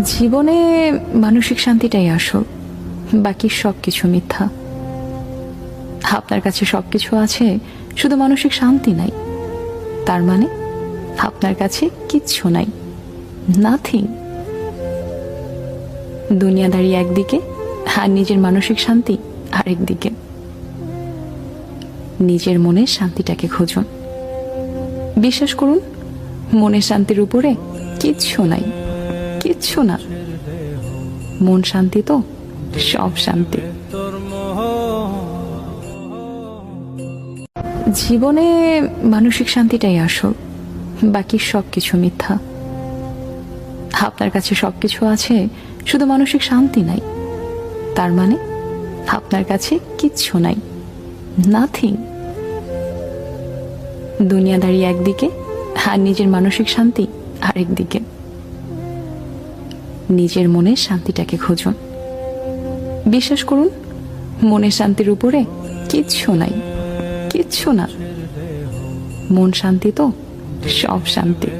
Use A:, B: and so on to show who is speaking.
A: জীবনে মানসিক শান্তিটাই আসল, বাকি সবকিছু মিথ্যা। আপনার কাছে সবকিছু আছে, শুধু মানসিক শান্তি নাই। তার মানে আপনার কাছে কিচ্ছু নাই, নাথিং। দুনিয়াদারি একদিকে আর নিজের মানসিক শান্তি আরেক দিকে। নিজের মনের শান্তিটাকে খুঁজুন। বিশ্বাস করুন, মনের শান্তির উপরে কিচ্ছু নাই, কিচ্ছু না। মন শান্তি তো সব শান্তি। জীবনে মানসিক শান্তিটাই আসল, বাকি সবকিছু মিথ্যা। আপনার কাছে সবকিছু আছে, শুধু মানসিক শান্তি নাই। তার মানে আপনার কাছে কিচ্ছু নাই, নাথিং। দুনিয়াদারি একদিকে আর নিজের মানসিক শান্তি আরেক দিকে। নিজের মনের শান্তিটাকে খুঁজুন। বিশ্বাস করুন, মনের শান্তির উপরে কিচ্ছু নাই, কিচ্ছু না। মন শান্তি তো সব শান্তি।